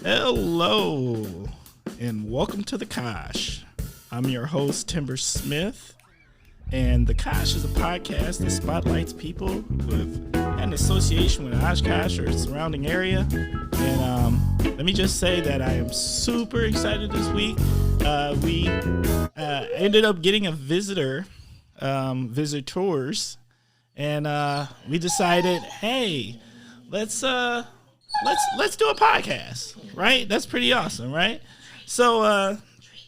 Hello, and welcome to The Kosh. I'm your host, Timber Smith, and The Kosh is a podcast that spotlights people with an association with Oshkosh or surrounding area. And let me just say that I am super excited this week. We ended up getting a visitors, and we decided, hey, let's do a podcast, right? That's pretty awesome, right? So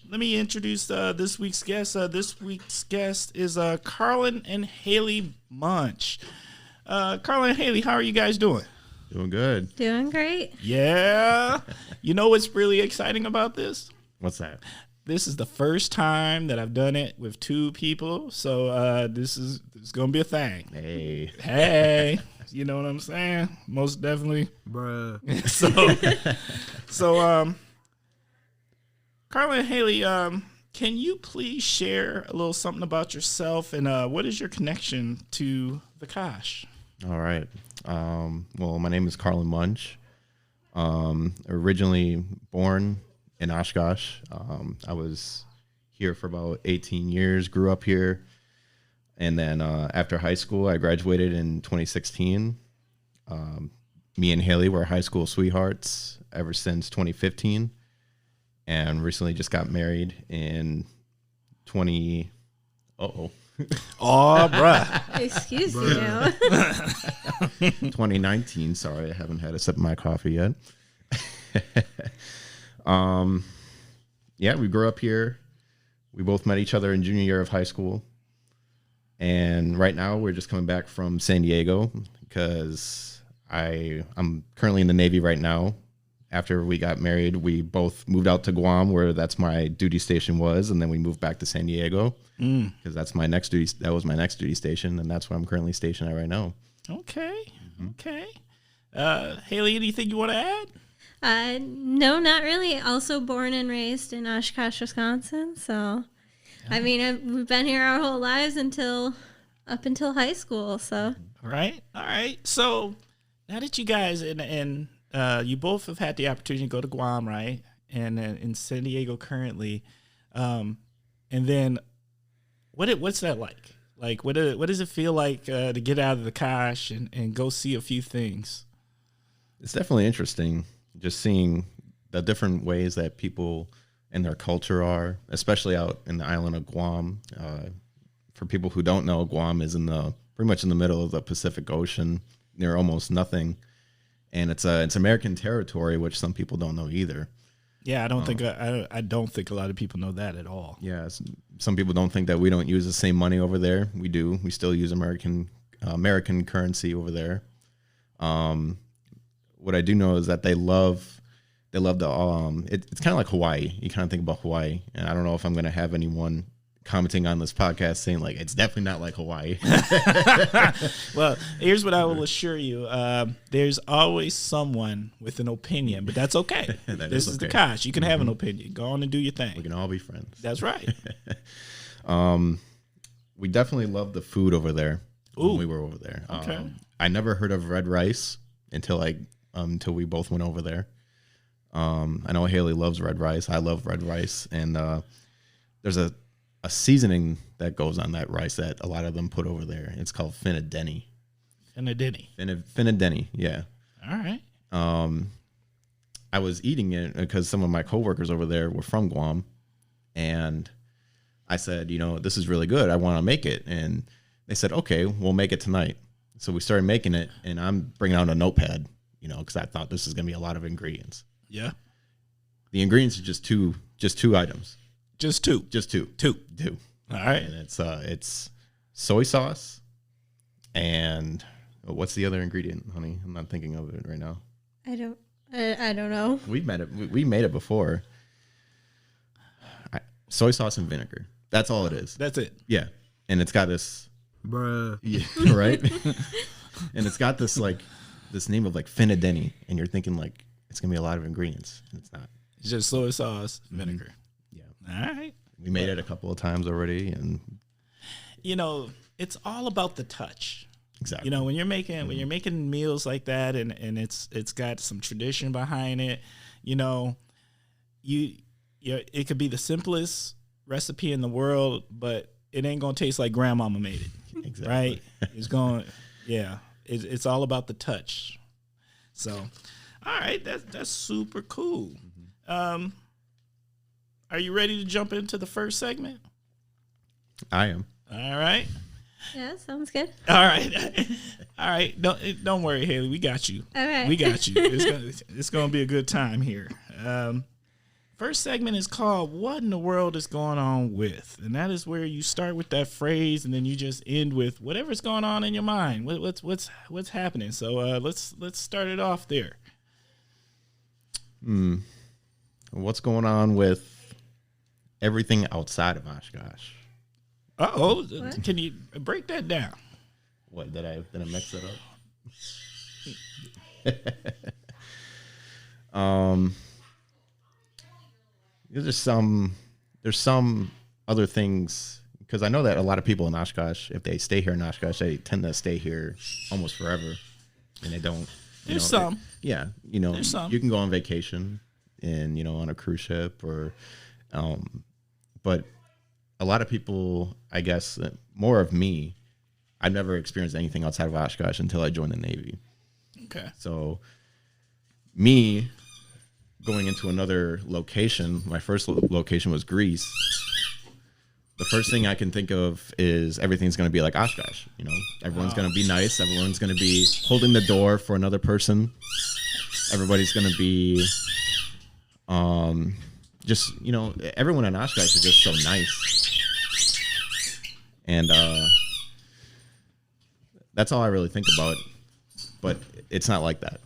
let me introduce this week's guest. This week's guest is Carlin and Haley Munch. Carlin and Haley, how are you guys doing? Doing good. Doing great. Yeah. You know what's really exciting about this? What's that? This is the first time that I've done it with two people, so this is gonna be a thing. Hey, you know what I'm saying? Most definitely, bruh. so, Carlin and Haley, can you please share a little something about yourself and what is your connection to the Kosh? All right. Well, my name is Carlin Munch. Originally born in Oshkosh. I was here for about 18 years, grew up here. And then after high school, I graduated in 2016. Me and Haley were high school sweethearts ever since 2015. And recently just got married in 2019. Sorry, I haven't had a sip of my coffee yet. Yeah, we grew up here. We both met each other in junior year of high school. And right now we're just coming back from San Diego because I'm currently in the Navy right now. After we got married, we both moved out to Guam, where that's my duty station was, and then we moved back to San Diego because that's my next duty. That was my next duty station, and that's where I'm currently stationed at right now. Okay. Haley, anything you want to add? No, not really. Also born and raised in Oshkosh, Wisconsin. So, I mean, we've been here our whole lives up until high school. So, All right. So now that you guys and you both have had the opportunity to go to Guam, right? And in San Diego currently, and then what's that like? Like, what does it feel like to get out of the Kosh and go see a few things? It's definitely interesting. Just seeing the different ways that people and their culture are, especially out in the island of Guam. For people who don't know, Guam is pretty much in the middle of the Pacific Ocean, near almost nothing, and it's American territory, which some people don't know either. Yeah, I don't think a lot of people know that at all. Yeah, some people don't think that we don't use the same money over there. We do. We still use American currency over there. What I do know is that they love the it's kind of like Hawaii. You kind of think about Hawaii, and I don't know if I'm going to have anyone commenting on this podcast saying like it's definitely not like Hawaii. Well, here's what I will assure you: there's always someone with an opinion, but that's okay. This is the Kosh. You can have an opinion. Go on and do your thing. We can all be friends. That's right. We definitely love the food over there. When we were over there. Okay. I never heard of red rice until we both went over there. I know Haley loves red rice. I love red rice, and there's a seasoning that goes on that rice that a lot of them put over there. It's called finadeni. Finadeni, yeah. All right. I was eating it because some of my coworkers over there were from Guam, and I said, this is really good. I want to make it, and they said, okay, we'll make it tonight. So we started making it, and I'm bringing out a notepad, because I thought this is going to be a lot of ingredients. Yeah. The ingredients are just two items. Just two. Two. All right. And it's soy sauce, and what's the other ingredient, honey? I'm not thinking of it right now. I don't know. We made it before. Soy sauce and vinegar. That's all it is. That's it. Yeah. And it's got this, bruh. Yeah, right? And it's got this name of finadeni, and you're thinking it's gonna be a lot of ingredients, and it's not. It's just soy sauce, vinegar. Yeah. All right. We made it a couple of times already, and it's all about the touch. Exactly. When you're making meals like that, and it's got some tradition behind it. you know, it could be the simplest recipe in the world, but it ain't gonna taste like grandmama made it. Exactly. Right? It's going, yeah. It's all about the touch. So, all right, that's super cool. Are you ready to jump into the first segment? I am. All right. Yeah, sounds good. All right. All right. Don't worry, Haley. We got you. All right. We got you. It's gonna be a good time here. First segment is called "What in the World is Going On With," and that is where you start with that phrase and then you just end with whatever's going on in your mind. What's happening? So let's start it off there. What's going on with everything outside of Oshkosh? Uh-oh. Can you break that down? What, did I mix it up? There's some other things, because I know that a lot of people in Oshkosh, if they stay here in Oshkosh, they tend to stay here almost forever, and they don't. There's some. Yeah, There's some. You can go on vacation and on a cruise ship but a lot of people, I guess, more of me, I've never experienced anything outside of Oshkosh until I joined the Navy. Okay. So me going into another location, my first location was Greece. The first thing I can think of is everything's going to be like Oshkosh. Everyone's going to be nice. Everyone's going to be holding the door for another person. Everybody's going to be just, everyone in Oshkosh is just so nice. And that's all I really think about. But it's not like that.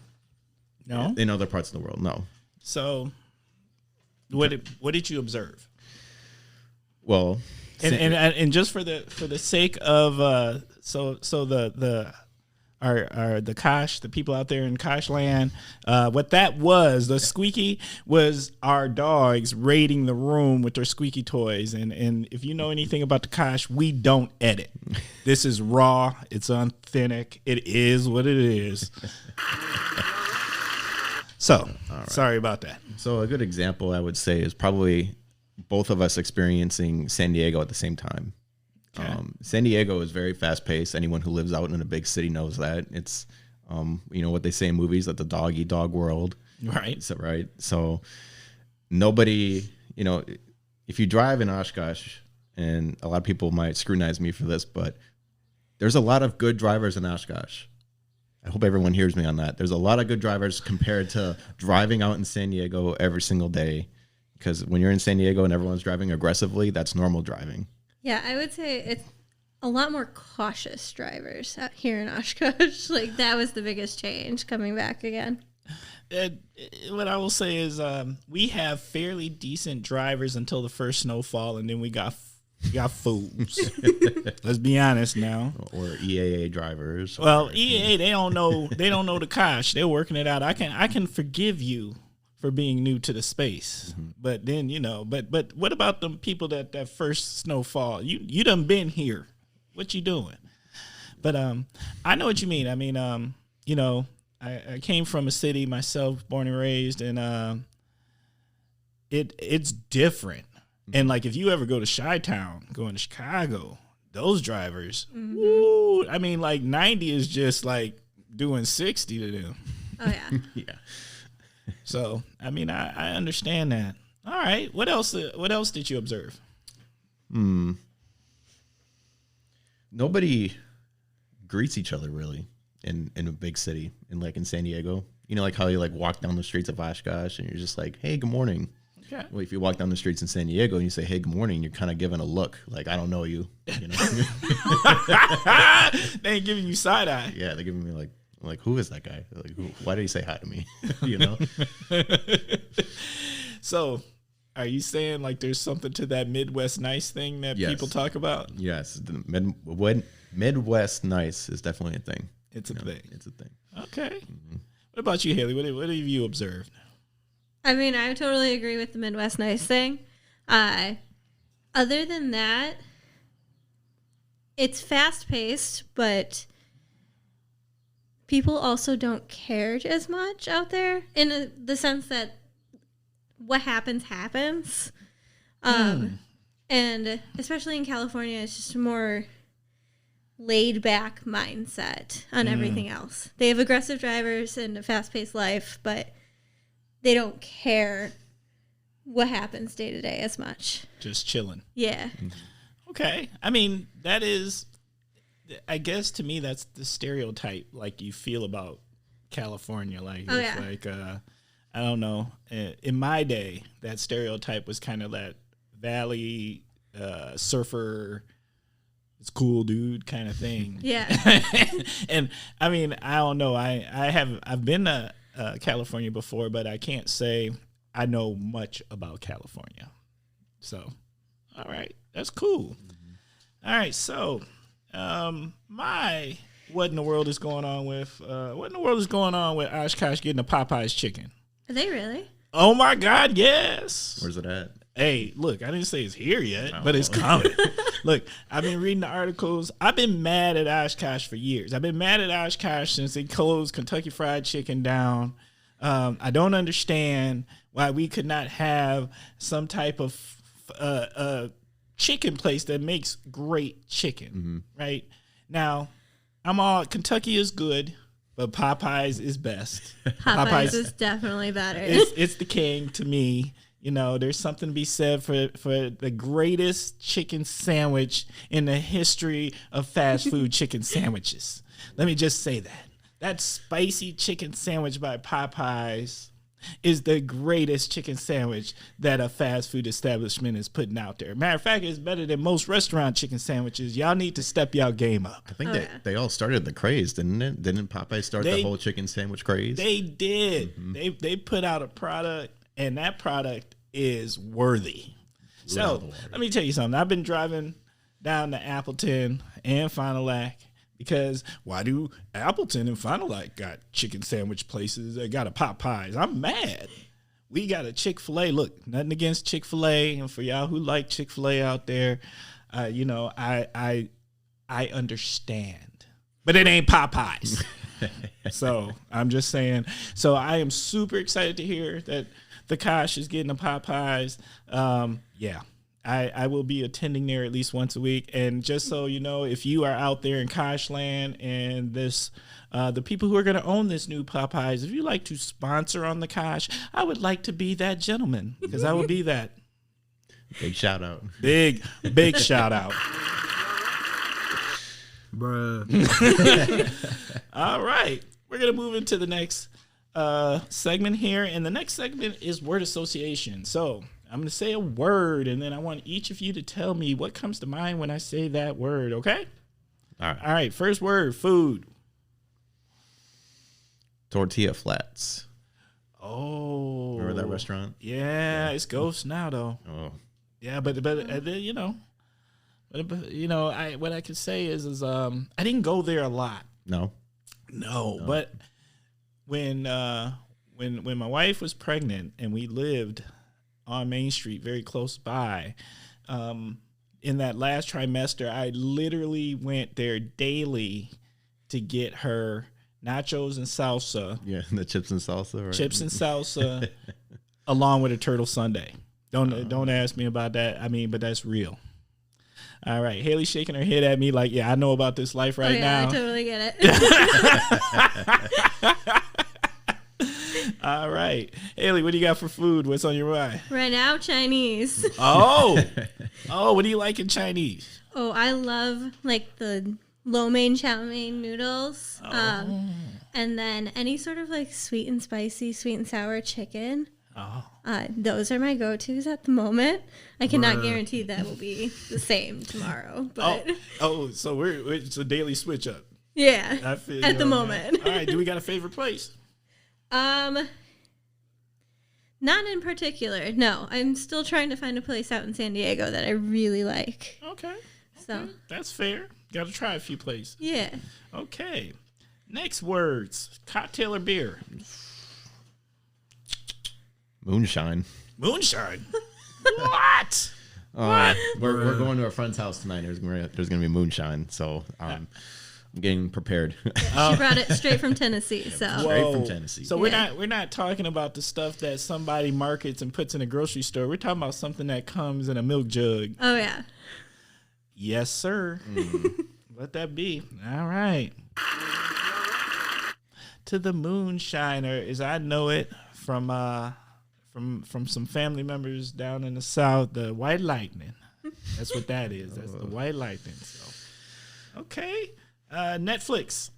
No? In other parts of the world, no. So what did you observe? Well, and just for the sake of the Kosh, the people out there in Kosh land, what that was, the squeaky was our dogs raiding the room with their squeaky toys. And if you know anything about the Kosh, we don't edit. This is raw. It's authentic. It is what it is. So, right. Sorry about that. So a good example, I would say, is probably both of us experiencing San Diego at the same time. Okay. San Diego is very fast-paced. Anyone who lives out in a big city knows that. It's, what they say in movies, that the dog-eat-dog world. Right. So nobody, if you drive in Oshkosh, and a lot of people might scrutinize me for this, but there's a lot of good drivers in Oshkosh. I hope everyone hears me on that. There's a lot of good drivers compared to driving out in San Diego every single day. Because when you're in San Diego and everyone's driving aggressively, that's normal driving. Yeah, I would say it's a lot more cautious drivers out here in Oshkosh. Like, that was the biggest change coming back again. What I will say is we have fairly decent drivers until the first snowfall, and then we got fools. Let's be honest now. Or EAA drivers. Well, EAA, they don't know the Kosh. They're working it out. I can forgive you for being new to the space. Mm-hmm. But then, but what about the people that first snowfall? You done been here. What you doing? But I know what you mean. I mean, I came from a city myself, born and raised, and it's different. And like, if you ever go to Chi-Town, going to Chicago, those drivers, woo, I mean, like 90 is just like doing 60 to them. Oh yeah. Yeah. So, I mean, I understand that. All right. What else did you observe? Nobody greets each other really in a big city, in San Diego. Like how you walk down the streets of Oshkosh and you're just like, hey, good morning. Okay. Well, if you walk down the streets in San Diego and you say, hey, good morning, you're kind of giving a look like, I don't know you. They ain't giving you side eye. Yeah, they're giving me like, who is that guy? Like, why did he say hi to me? So, are you saying like there's something to that Midwest nice thing that people talk about? Yes, the Midwest nice is definitely a thing. It's a thing. It's a thing. Okay. Mm-hmm. What about you, Haley? What have you observed? I mean, I totally agree with the Midwest nice thing. Other than that, it's fast-paced, but people also don't care as much out there in the sense that what happens. And especially in California, it's just a more laid back mindset on everything else. They have aggressive drivers and a fast paced life, but they don't care what happens day to day as much. Just chilling. Yeah. Okay. I mean, that is, I guess to me, that's the stereotype like you feel about California. Like, it's like, I don't know. In my day, that stereotype was kind of that valley surfer, it's cool dude kind of thing. Yeah. And I mean, I don't know. I've been to California before, but I can't say I know much about California. So, all right, that's cool. All right, so what in the world is going on with Oshkosh getting a Popeye's chicken? Are they really? Oh my God, yes. Where's it at? Hey, look, I didn't say it's here yet, but it's coming. Look, I've been reading the articles. I've been mad at Oshkosh for years. I've been mad at Oshkosh since they closed Kentucky Fried Chicken down. I don't understand why we could not have some type of chicken place that makes great chicken, right? Now, Kentucky is good, but Popeyes is best. Popeyes is definitely better. It's the king to me. You know, there's something to be said for the greatest chicken sandwich in the history of fast food chicken sandwiches. Let me just say that. That spicy chicken sandwich by Popeyes is the greatest chicken sandwich that a fast food establishment is putting out there. Matter of fact, it's better than most restaurant chicken sandwiches. Y'all need to step y'all game up. I think they all started the craze, didn't it? Didn't Popeye start the whole chicken sandwich craze? They did. They put out a product, and that product is worthy. So let me tell you something. I've been driving down to Appleton and Fond du Lac because why do Appleton and Fond du Lac got chicken sandwich places that got a Popeyes? I'm mad. We got a Chick-fil-A. Look, nothing against Chick-fil-A, and for y'all who like Chick-fil-A out there, I understand, but it ain't Popeyes. So I'm just saying. So I am super excited to hear that the Kosh is getting the Popeyes. I will be attending there at least once a week. And just so you know, if you are out there in Koshland and the people who are going to own this new Popeyes, if you like to sponsor on the Kosh, I would like to be that gentleman because I will be that. Big shout out. Big shout out. Bruh. All right. We're going to move into the next segment here. And the next segment is word association. So I'm going to say a word, and then I want each of you to tell me what comes to mind when I say that word, okay? All right. All right, first word, food. Tortilla flats. Oh. Remember that restaurant? Yeah, it's ghost now, though. Oh. Yeah, but what I can say is I didn't go there a lot. No. But when my wife was pregnant and we lived on Main Street, very close by. In that last trimester, I literally went there daily to get her nachos and salsa. Yeah, the chips and salsa, right? Chips and salsa, along with a turtle sundae. Don't ask me about that. I mean, but that's real. All right, Haley's shaking her head at me like, yeah, I know about this life right now. I totally get it. All right. Haley, what do you got for food? What's on your mind? Right now, Chinese. Oh, what do you like in Chinese? Oh, I love like the lo mein, chow mein noodles. And then any sort of like sweet and spicy, sweet and sour chicken. Oh. Those are my go-tos at the moment. I cannot guarantee that will be the same tomorrow. But so it's a daily switch up. Yeah, I feel at the moment. All right, do we got a favorite place? Not in particular. No, I'm still trying to find a place out in San Diego that I really like. Okay. So that's fair. Got to try a few places. Yeah. Okay. Next words: cocktail or beer? Moonshine. Moonshine. What? We're going to a friend's house tonight. There's gonna be moonshine. So getting prepared. She brought it straight from Tennessee. So Straight from Tennessee. So we're not talking about the stuff that somebody markets and puts in a grocery store. We're talking about something that comes in a milk jug. Oh yeah. Yes, sir. Let that be. All right. To the moonshiner, as I know it from some family members down in the South, the white lightning. That's what that is. That's the white lightning. So, okay. Netflix.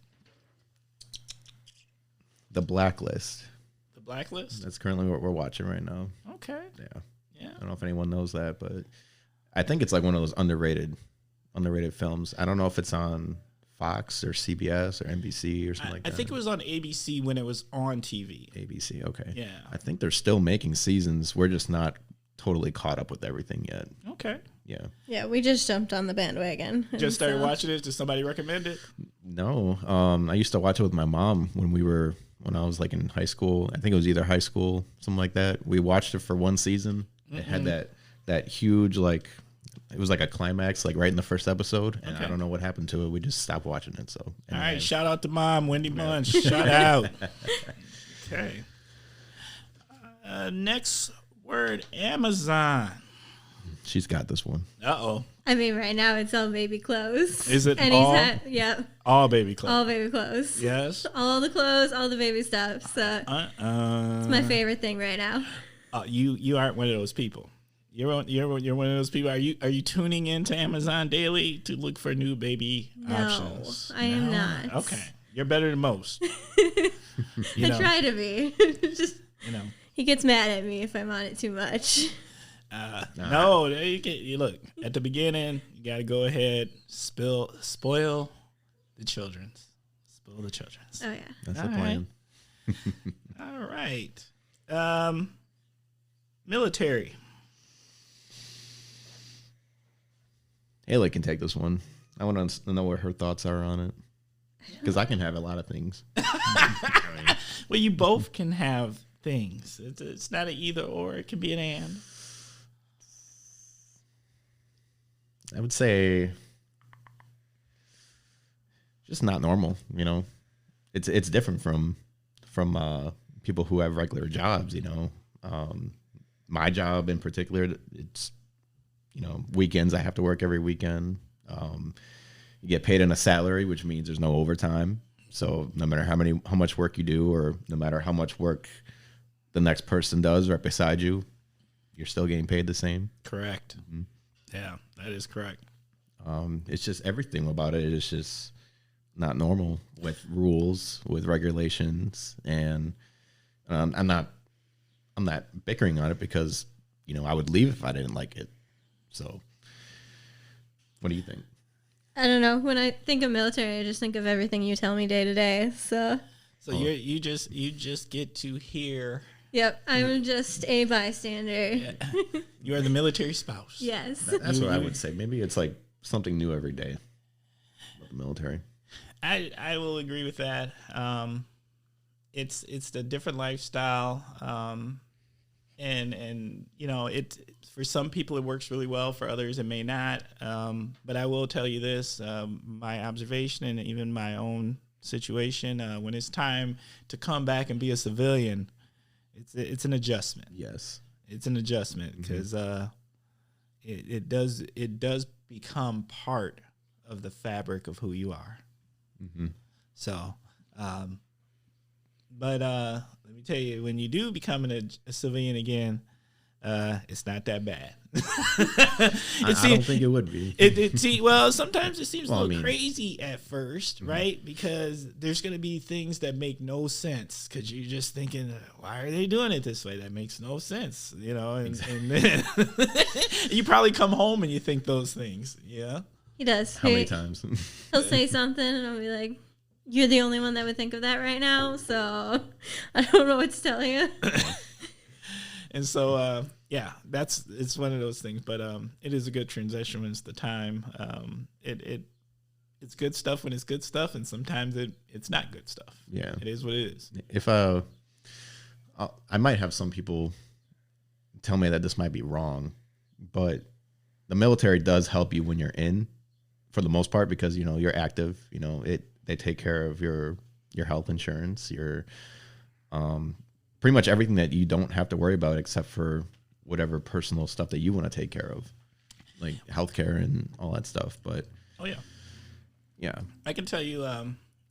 The Blacklist. The Blacklist? That's currently what we're watching right now. Okay. Yeah. Yeah. I don't know if anyone knows that, but I think it's like one of those underrated films. I don't know if it's on Fox or CBS or NBC or something like that. I think it was on ABC when it was on TV. ABC, okay. Yeah. I think they're still making seasons. We're just not totally caught up with everything yet. Okay. Yeah. Yeah, we just jumped on the bandwagon. Just started watching it. Did somebody recommend it? No. I used to watch it with my mom when I was like in high school. I think it was either high school, something like that. We watched it for one season. It had that huge, like, it was like a climax, like right in the first episode. And I don't know what happened to it. We just stopped watching it. So all right, shout out to Mom, Wendy Munch. Shout out. Okay. Next word, Amazon. She's got this one. Uh-oh. I mean, right now it's all baby clothes. Is it and all? Yep. All baby clothes. All baby clothes. Yes. All the clothes, all the baby stuff. So it's my favorite thing right now. You aren't one of those people. You're one of those people. Are you tuning into Amazon daily to look for new baby options? I am not. Okay. You're better than most. I try to be. Just he gets mad at me if I'm on it too much. No, you look at the beginning. You got to go ahead, spoil the children's. Spoil the children's. Oh yeah, that's the plan. All right. Military. Haley can take this one. I want to know what her thoughts are on it, because I can have a lot of things. Well, you both can have things. It's not an either or. It can be an and. I would say just not normal. It's different from people who have regular jobs. My job in particular, it's weekends. I have to work every weekend. You get paid in a salary, which means there's no overtime. So no matter how much work you do, or no matter how much work the next person does right beside you, you're still getting paid the same. Correct. Mm-hmm. Yeah, that is correct. It's just everything about it is just not normal, with rules, with regulations, and I'm not bickering on it, because I would leave if I didn't like it. So, what do you think? I don't know. When I think of military, I just think of everything you tell me day to day. So you just get to hear. Yep, I'm just a bystander. Yeah. You are the military spouse. Yes. That's what I would say. Maybe it's like something new every day about the military. I will agree with that. It's the different lifestyle, and it for some people it works really well. For others it may not. But I will tell you this: my observation and even my own situation, when it's time to come back and be a civilian, it's an adjustment. Yes, it's an adjustment, because it does become part of the fabric of who you are. Mm-hmm. So, but let me tell you, when you do become a civilian again, it's not that bad. I don't think it would be. Well, sometimes it seems a little crazy at first, right? Because there's going to be things that make no sense, because you're just thinking, why are they doing it this way? That makes no sense, And, exactly. And then you probably come home and you think those things, yeah. He does. How many times? He'll say something, and I'll be like, "You're the only one that would think of that right now, so I don't know what to tell you." And so, it's one of those things. But it is a good transition when it's the time. It's good stuff when it's good stuff, and sometimes it's not good stuff. Yeah, it is what it is. If I might have some people tell me that this might be wrong, but the military does help you when you're in. for the most part, because, you know, you're active, you know, they take care of your health insurance, your pretty much everything that you don't have to worry about except for whatever personal stuff that you want to take care of, like healthcare and all that stuff. But oh yeah, yeah, I can tell you,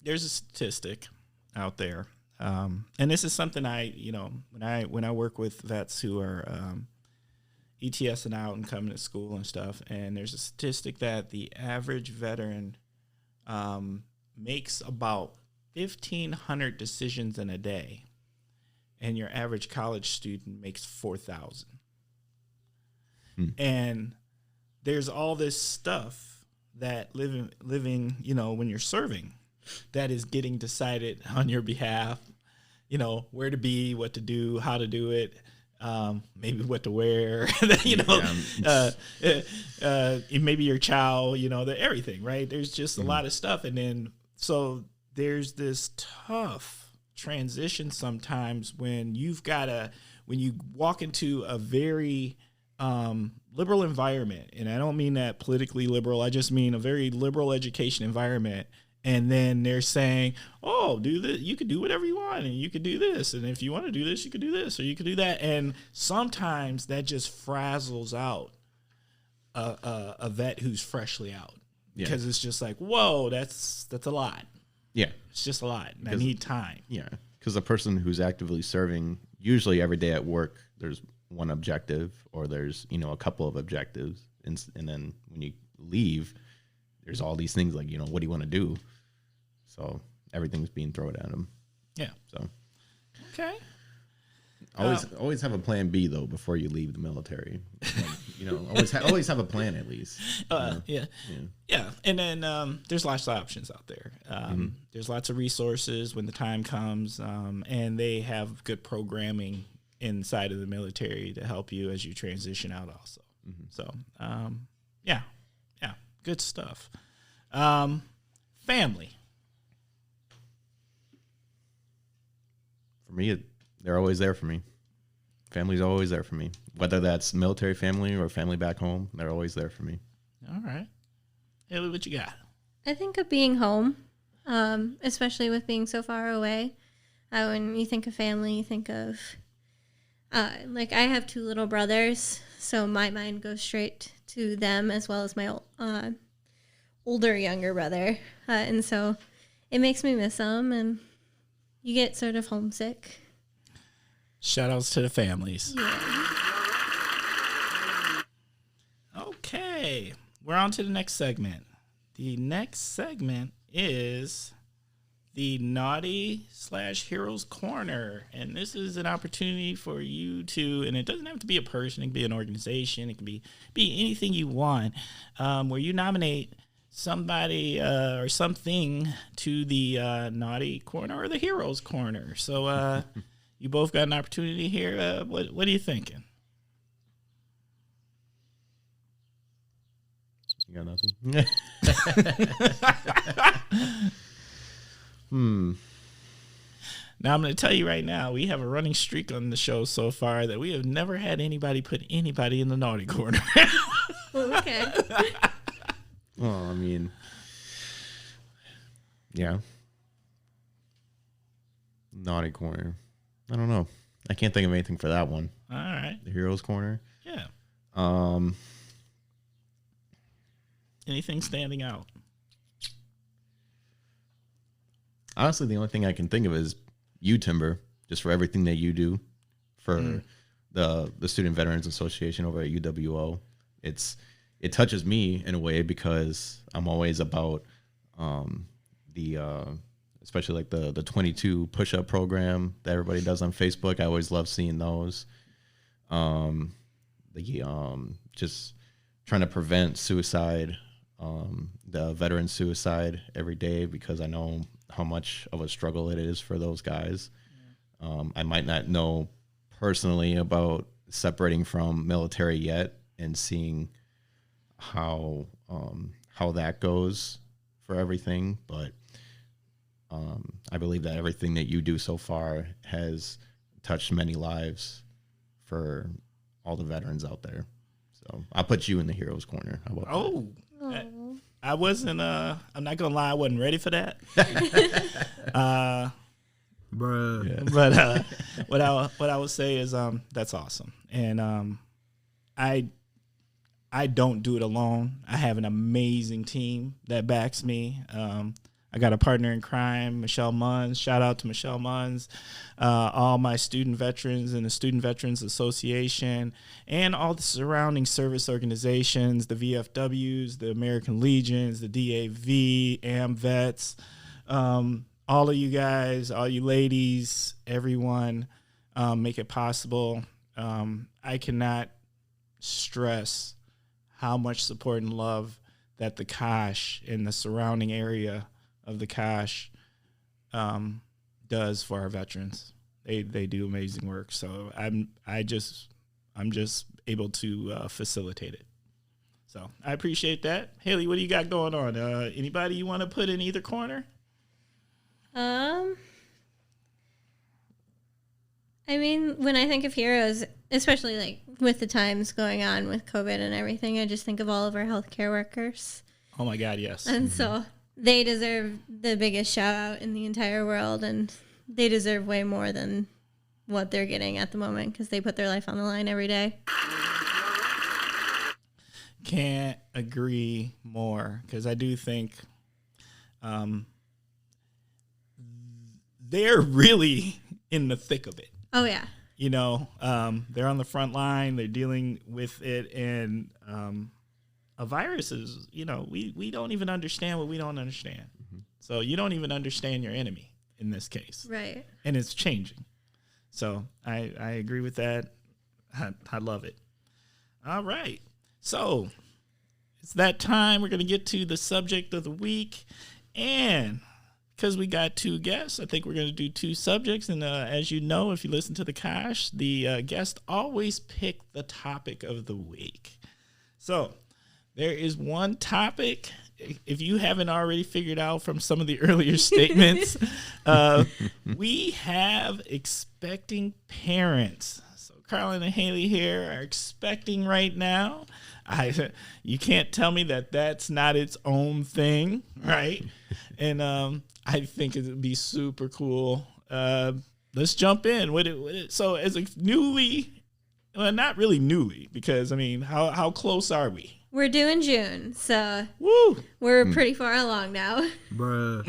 there's a statistic out there, and this is something when I work with vets who are ETSing out and coming to school and stuff, and there's a statistic that the average veteran makes about 1,500 decisions in a day, and your average college student makes 4,000. And there's all this stuff that living, you know, when you're serving, that is getting decided on your behalf, you know, where to be, what to do, how to do it, maybe what to wear, you know, maybe your child, you know, everything, right? There's just a lot of stuff. And then, so there's this tough transition sometimes when when you walk into a very liberal environment, and I don't mean that politically liberal, I just mean a very liberal education environment. And then they're saying, oh, do this, you could do whatever you want, and you could do this, and if you want to do this, you could do this, or you could do that. And sometimes that just frazzles out a vet who's freshly out, because it's just like, whoa, that's a lot. Yeah, it's just a lot, and I need time. Yeah, because the person who's actively serving, usually every day at work, there's one objective, or there's, you know, a couple of objectives, and then when you leave, there's all these things like, you know, what do you want to do? So everything's being thrown at them. Yeah. So okay. Always have a plan B though before you leave the military. Like, you know, always have a plan at least. Yeah. And then there's lots of options out there. There's lots of resources when the time comes, and they have good programming inside of the military to help you as you transition out also. So yeah, good stuff. Family. For me, they're always there for me. Family's always there for me. Whether that's military family or family back home, they're always there for me. All right. Haley, what you got? I think of being home, especially with being so far away. When you think of family, you think of, like, I have 2 little brothers, so my mind goes straight to them as well as my older younger brother. And so it makes me miss them, and you get sort of homesick. Shout outs to the families. Yeah. Okay. We're on to the next segment. The next segment is the Naughty/Heroes Corner. And this is an opportunity for you to, and it doesn't have to be a person, it can be an organization, it can be anything you want, where you nominate somebody or something to the Naughty Corner or the Heroes Corner. So you both got an opportunity here. What are you thinking? You got nothing? Now, I'm going to tell you right now, we have a running streak on the show so far that we have never had anybody put anybody in the Naughty Corner. Okay. Well, I mean, yeah. Naughty Corner. I don't know. I can't think of anything for that one. All right. The Heroes Corner. Yeah. Anything standing out? Honestly, the only thing I can think of is you, Timber, just for everything that you do for the Student Veterans Association over at UWO. It touches me in a way because I'm always about especially like the 22 push-up program that everybody does on Facebook. I always love seeing those. Just trying to prevent suicide, the veteran suicide every day, because I know how much of a struggle it is for those guys. I might not know personally about separating from military yet and seeing how that goes for everything, but I believe that everything that you do so far has touched many lives for all the veterans out there. So I'll put you in the Heroes Corner. How about that? I wasn't. I'm not gonna lie. I wasn't ready for that. Bruh. Yeah. But what I would say is that's awesome, and I don't do it alone. I have an amazing team that backs me. I got a partner in crime, Michelle Munch. Shout out to Michelle Munch, all my student veterans and the Student Veterans Association, and all the surrounding service organizations, the VFWs, the American Legions, the DAV, AMVETS, all of you guys, all you ladies, everyone, make it possible. I cannot stress how much support and love that the Kosh and the surrounding area of the Kosh does for our veterans. They do amazing work. So I'm just able to facilitate it. So I appreciate that. Haley, what do you got going on? Anybody you want to put in either corner? I mean, when I think of heroes, especially like with the times going on with COVID and everything, I just think of all of our healthcare workers. Oh my God, yes. And so they deserve the biggest shout out in the entire world, and they deserve way more than what they're getting at the moment because they put their life on the line every day. Can't agree more, because I do think they're really in the thick of it. Oh, yeah. You know, they're on the front line. They're dealing with it. And a virus is, you know, we don't even understand what we don't understand. Mm-hmm. So you don't even understand your enemy in this case. Right. And it's changing. So I agree with that. I love it. All right. So it's that time. We're going to get to the subject of the week. And because we got two guests, I think we're going to do two subjects. And as you know, if you listen to the Kosh, the guest always pick the topic of the week. So there is one topic. If you haven't already figured out from some of the earlier statements, we have expecting parents. So Carlin and Haley here are expecting right now. You can't tell me that that's not its own thing, right? And I think it would be super cool. Let's jump in. So as a well, not really newly, because I mean, how close are we? We're due in June, so Woo! we're pretty far along now. Bruh.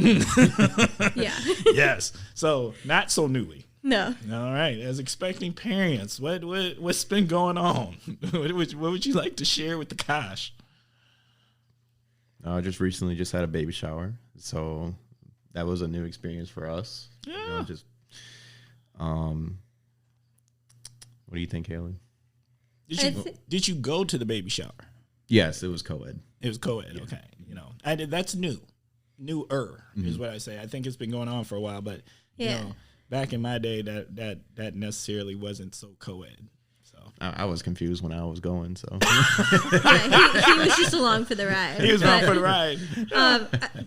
Yeah. Yes. So not so newly. No. All right. As expecting parents, what's been going on? What would you like to share with the Kosh? I just recently had a baby shower, so that was a new experience for us. Yeah. What do you think, Haley? Did you go to the baby shower? Yes, it was co-ed. It was co-ed. Yeah. Okay. You know, that's newer is what I say. I think it's been going on for a while, but you know, back in my day, that necessarily wasn't so co-ed. So I was confused when I was going. So Yeah, he was just along for the ride. he was along for the ride.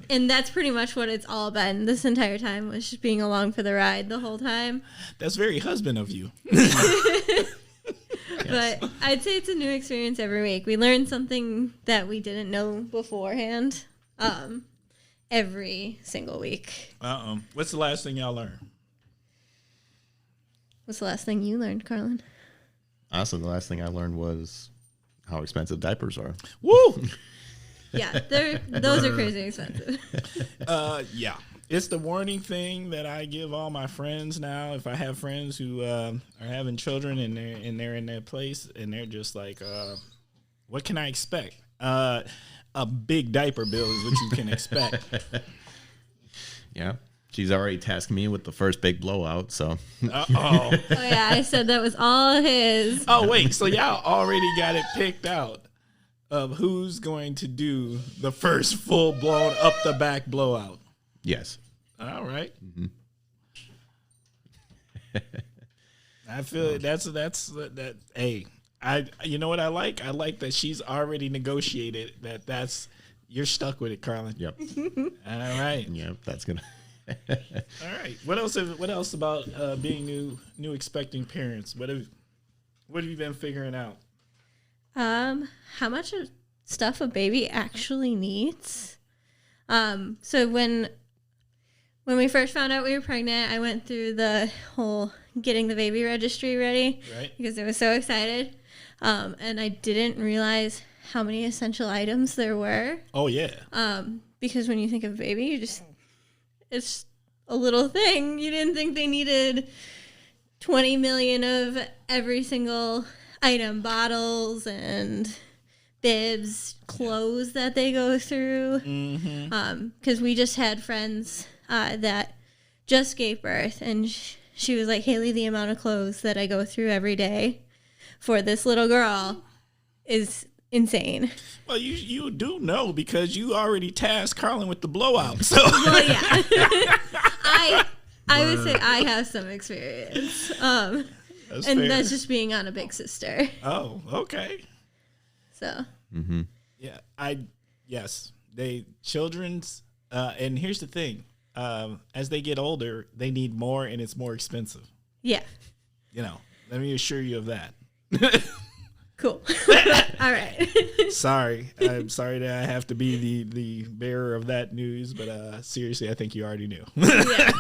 And that's pretty much what it's all been this entire time, was just being along for the ride the whole time. That's very husband of you. But I'd say it's a new experience every week. We learn something that we didn't know beforehand every single week. What's the last thing y'all learned? What's the last thing you learned, Carlin? honestly, the last thing I learned was how expensive diapers are. Woo! Yeah, those are crazy expensive. Yeah. It's the warning thing that I give all my friends now. If I have friends who are having children and they're in their place and they're just like, what can I expect? A big diaper bill is what you can expect. Yeah. She's already tasked me with the first big blowout, so. Oh, yeah, I said that was all his. Oh, wait, so y'all already got it picked out of who's going to do the first full-blown up-the-back blowout. Yes. All right. Mm-hmm. I feel that. Hey, you know what I like? I like that she's already negotiated that's you're stuck with it, Carlin. Yep. All right. Yep. That's gonna. All right. What else about being new expecting parents? What have you been figuring out? How much stuff a baby actually needs. So when we first found out we were pregnant, I went through the whole getting the baby registry ready, Right. because I was so excited. And I didn't realize how many essential items there were. Oh, yeah. Because when you think of a baby, it's a little thing. You didn't think they needed 20 million of every single item, bottles and bibs, clothes that they go through. Because we just had friends that just gave birth, and she was like, Haley, the amount of clothes that I go through every day for this little girl is insane. Well, you do know because you already tasked Carlin with the blowout. So Well, yeah. I would say I have some experience. that's And fair. that's just being on a big sister. Oh, okay. So, Yeah, yes, children's, and here's the thing, as they get older, they need more and it's more expensive. yeah. Let me assure you of that. Cool. All right. I'm sorry that I have to be the bearer of that news, but seriously, I think you already knew. Yeah.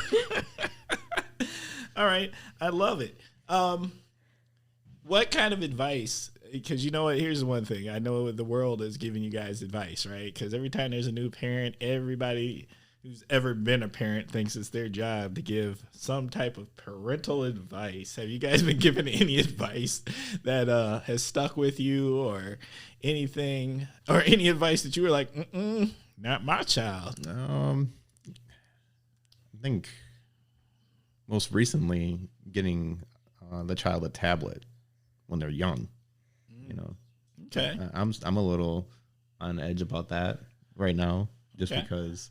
All right, I love it. What kind of advice? Because you know what, here's the one thing. I know the world is giving you guys advice, right? Because every time there's a new parent, everybody who's ever been a parent thinks it's their job to give some type of parental advice. Have you guys been given any advice that has stuck with you, or anything, or any advice that you were like, not my child? I think most recently getting the child a tablet when they're young. Okay. I'm a little on edge about that right now, just Okay. because,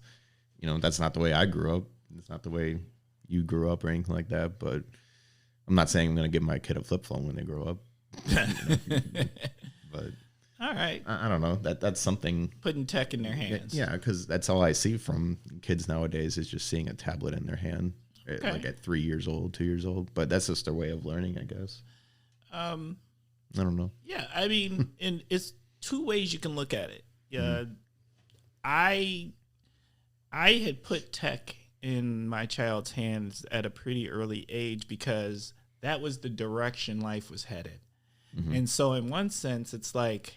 that's not the way I grew up. It's not the way you grew up or anything like that. But I'm not saying I'm going to give my kid a flip phone when they grow up. But All right. I don't know. That's something. Putting tech in their hands. Yeah, because that's all I see from kids nowadays is just seeing a tablet in their hand, Okay. like at 3 years old, 2 years old. But that's just their way of learning, I guess. I don't know. Yeah, I mean, and it's two ways you can look at it. Yeah, I had put tech in my child's hands at a pretty early age because that was the direction life was headed. And so in one sense, it's like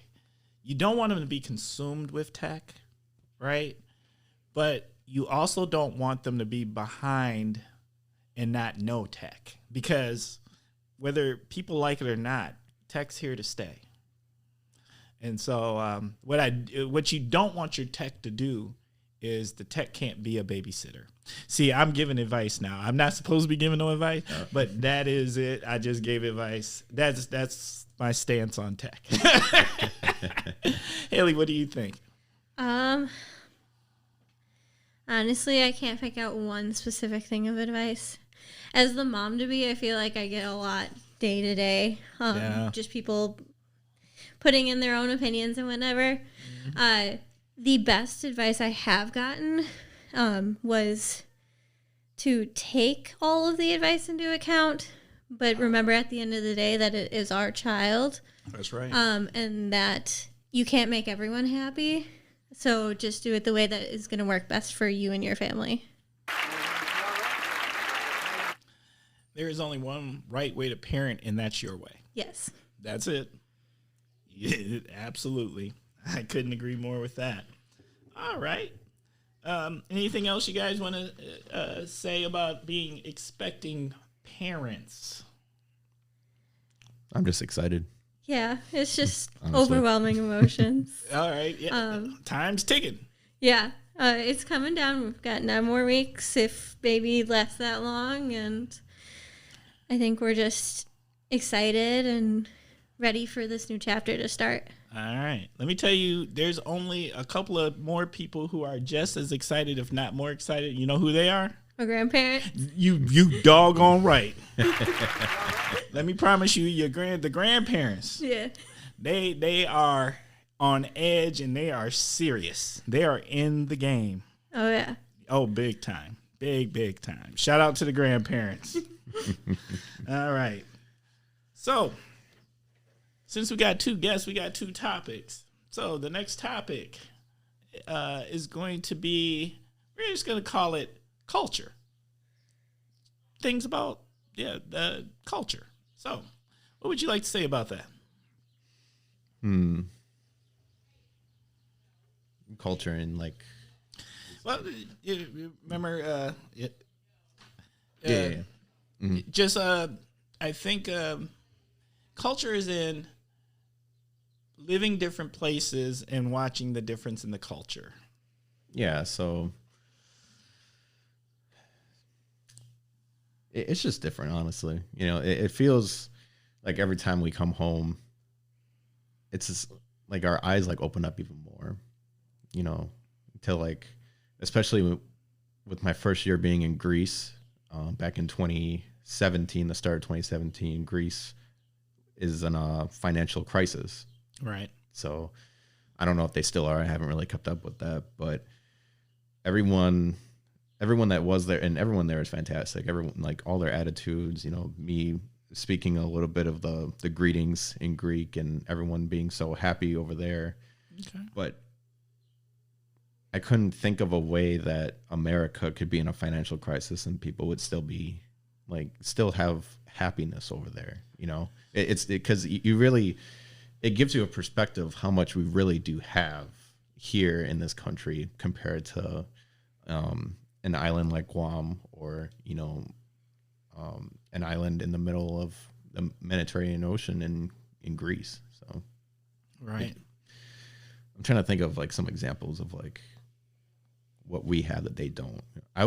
you don't want them to be consumed with tech, right? But you also don't want them to be behind and not know tech, because whether people like it or not, tech's here to stay. And so what you don't want your tech to do is the tech can't be a babysitter. See, I'm giving advice now. I'm not supposed to be giving no advice, but that is it. I just gave advice. That's my stance on tech. Haley, what do you think? Honestly, I can't pick out one specific thing of advice. As the mom to be, I feel like I get a lot day to day. Just people putting in their own opinions and whatever. The best advice I have gotten was to take all of the advice into account, but remember at the end of the day that it is our child. That's right. And that you can't make everyone happy. So just do it the way that is going to work best for you and your family. There is only one right way to parent, and that's your way. Yes. That's it. Yeah, absolutely. I couldn't agree more with that. All right. Anything else you guys want to say about being expecting parents? I'm just excited. Yeah, it's just Honestly. overwhelming emotions. All right. Yeah. Time's ticking. Yeah, it's coming down. We've got 9 more weeks if baby lasts that long, and I think we're just excited and ready for this new chapter to start. All right. Let me tell you, there's only a couple of more people who are just as excited, if not more excited. You know who they are? A grandparent. You doggone right. Let me promise you, the grandparents. Yeah. They are on edge and they are serious. They are in the game. Oh yeah. Oh, big time. Big time. Shout out to the grandparents. All right. So, since we got 2 guests, we got 2 topics. So the next topic is going to be, we're just going to call it culture. Things about, the culture. So what would you like to say about that? Culture and like. Well, you remember, Mm-hmm. just, I think culture is in living different places and watching the difference in the culture. Yeah, so it's just different, honestly. You know, it feels like every time we come home, it's just like our eyes like open up even more, you know, to like, especially with my first year being in Greece back in 2017, the start of 2017, Greece is in a financial crisis. Right. So I don't know if they still are. I haven't really kept up with that, but everyone that was there, and everyone there is fantastic. Everyone, like all their attitudes, you know, me speaking a little bit of the greetings in Greek and everyone being so happy over there. Okay. But I couldn't think of a way that America could be in a financial crisis and people would still be like, still have happiness over there. You know, it's because you really, it gives you a perspective how much we really do have here in this country compared to an island like Guam or, you know, an island in the middle of the Mediterranean Ocean in Greece. So, right. I'm trying to think of like some examples of like what we have that they don't. I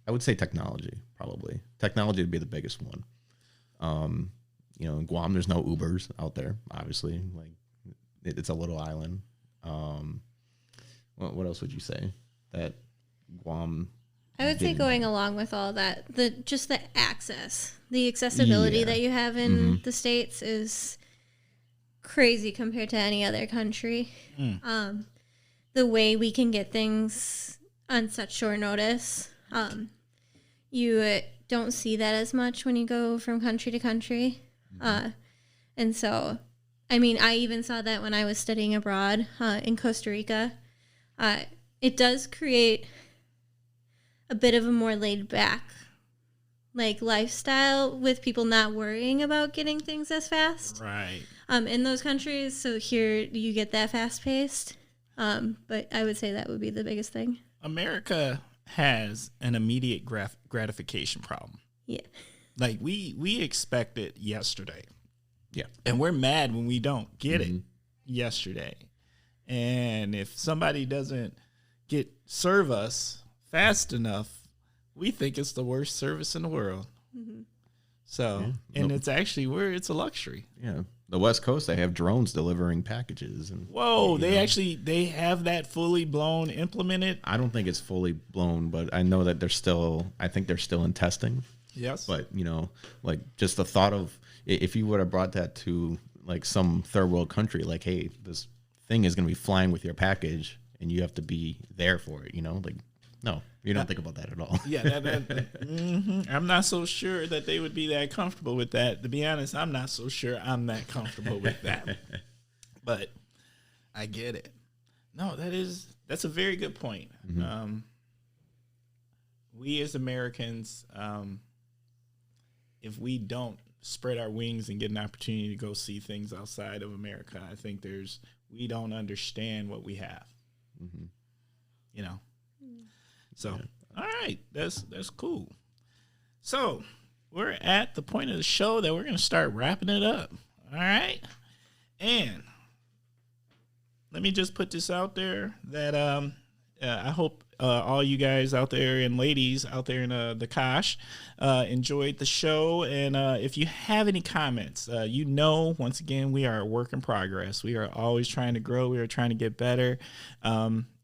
would say technology, probably. Technology would be the biggest one. You know, in Guam, there's no Ubers out there, obviously. Like, it's a little island. What else would you say that Guam? I would say going along with all that, the access, the accessibility that you have in the States is crazy compared to any other country. The way we can get things on such short notice, you don't see that as much when you go from country to country. And so, I mean, I even saw that when I was studying abroad in Costa Rica. It does create a bit of a more laid back like lifestyle with people not worrying about getting things as fast. Right. In those countries. So here you get that fast paced. But I would say that would be the biggest thing. America has an immediate gratification problem. Yeah. Like we expect it yesterday. Yeah. And we're mad when we don't get it yesterday. And if somebody doesn't serve us fast enough, we think it's the worst service in the world. So, and it's actually it's a luxury. Yeah. The West Coast, they have drones delivering packages. And whoa, they have that fully blown implemented. I don't think it's fully blown, but I know that I think they're still in testing. Yes. But, you know, like just the thought of if you would have brought that to like some third world country, like, hey, this thing is going to be flying with your package and you have to be there for it, you know, like, no, you don't think about that at all. Yeah. I'm not so sure that they would be that comfortable with that. To be honest, I'm not so sure I'm that comfortable with that, but I get it. No, that's a very good point. We as Americans, if we don't spread our wings and get an opportunity to go see things outside of America, I think we don't understand what we have. You know. So, all right, that's cool. So, we're at the point of the show that we're going to start wrapping it up. All right, and let me just put this out there that I hope all you guys out there and ladies out there in the Kosh enjoyed the show. And if you have any comments, once again, we are a work in progress. We are always trying to grow. We are trying to get better.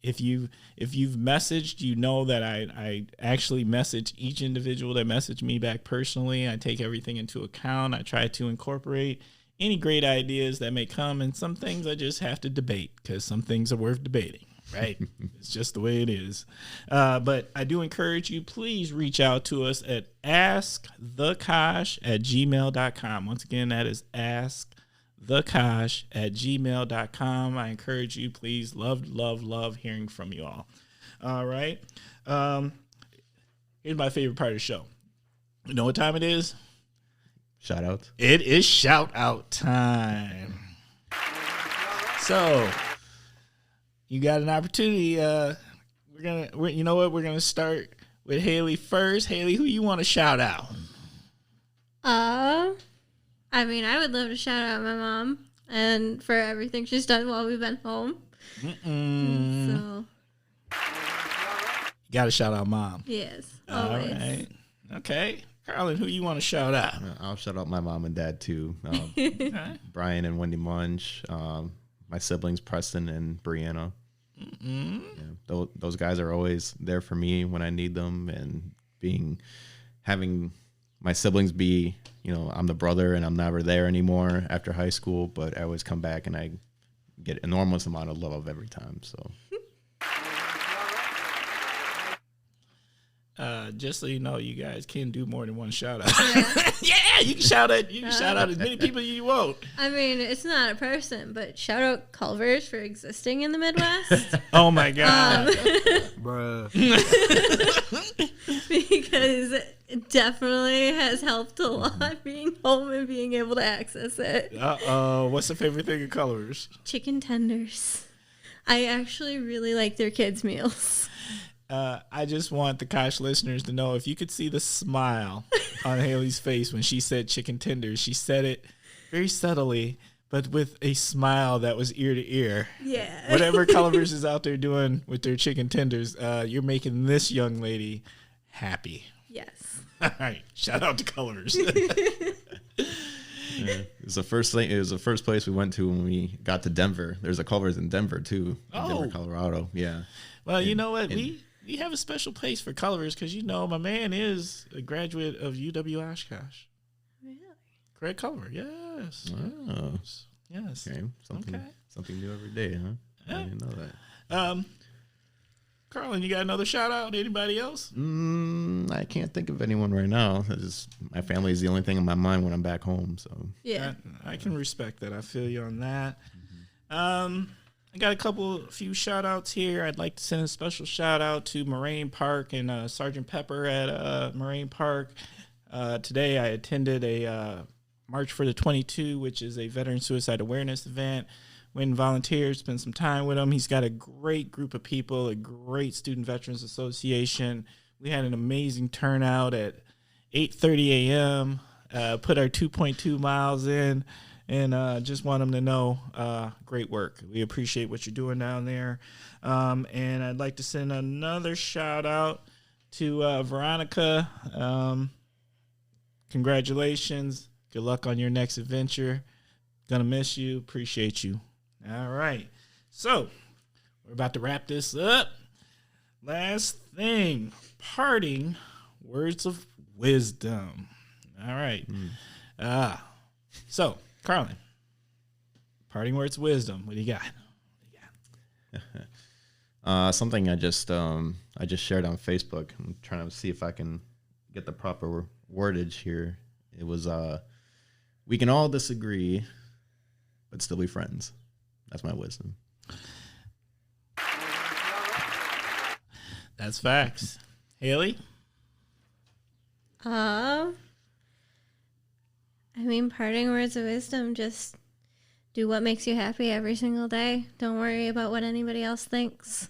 If you've messaged, you know that I actually message each individual that messaged me back personally. I take everything into account. I try to incorporate any great ideas that may come, and some things I just have to debate because some things are worth debating. Right. It's just the way it is. But I do encourage you, please reach out to us at askthekosh@gmail.com. Once again, that is thekosh@gmail.com. I encourage you, please. Love hearing from you all. All right. Here's my favorite part of the show. You know what time it is? Shout outs. It is shout out time. So you got an opportunity. You know what? We're gonna start with Haley first. Haley, who you want to shout out? I mean, I would love to shout out my mom and for everything she's done while we've been home. So You got to shout out mom. yes, All always. right. Okay. Carlin, who you want to shout out? I'll shout out my mom and dad too. Okay. Brian and Wendy Munch. My siblings Preston and Brianna. Mm-hmm. Yeah, those guys are always there for me when I need them, and having my siblings be, I'm the brother and I'm never there anymore after high school, but I always come back and I get an enormous amount of love every time. So just so you know, you guys can do more than one shout out. Yeah, you can shout out. You can shout out as many people as you want. I mean, it's not a person, but shout out Culver's for existing in the Midwest. Oh my God. Bruh. Because it definitely has helped a lot being home and being able to access it. What's the favorite thing in Colors? Chicken tenders. I actually really like their kids' meals. I just want the Kosh listeners to know, if you could see the smile on Haley's face when she said chicken tenders, she said it very subtly, but with a smile that was ear to ear. Yeah. Whatever Culver's is out there doing with their chicken tenders, you're making this young lady happy. Yes. All right. Shout out to Culver's. it was the first thing. It was the first place we went to when we got to Denver. There's a Culver's in Denver too. In Denver, Colorado. Yeah. Well, you know what? We have a special place for Culver's because, my man is a graduate of UW Oshkosh. Really? Greg Culver, yes. Oh. Yes. Okay. Something new every day, huh? Yeah. I didn't know that. Carlin, you got another shout out? Anybody else? I can't think of anyone right now. My family is the only thing in my mind when I'm back home. So Yeah. I can respect that. I feel you on that. I got a few shout outs here. I'd like to send a special shout out to Moraine Park and Sergeant Pepper at Moraine Park. Today I attended a March for the 22, which is a veteran suicide awareness event. Went and volunteered, spent some time with him. He's got a great group of people, a great Student Veterans Association. We had an amazing turnout at 8:30 a.m., put our 2.2 miles in. And just want them to know, great work. We appreciate what you're doing down there. And I'd like to send another shout out to Veronica. Congratulations. Good luck on your next adventure. Gonna miss you. Appreciate you. All right. So we're about to wrap this up. Last thing, parting words of wisdom. All right. So, Carlin, parting words of wisdom. What do you got? something I just shared on Facebook. I'm trying to see if I can get the proper wordage here. It was we can all disagree, but still be friends. That's my wisdom. That's facts. Haley? I mean, parting words of wisdom, just do what makes you happy every single day. Don't worry about what anybody else thinks.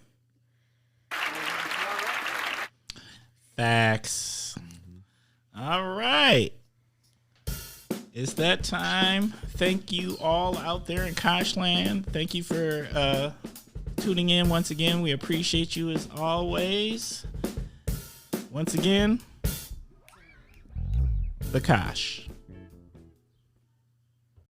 Facts. All right. It's that time. Thank you all out there in Koshland. Thank you for tuning in once again. We appreciate you as always. Once again, the Kosh.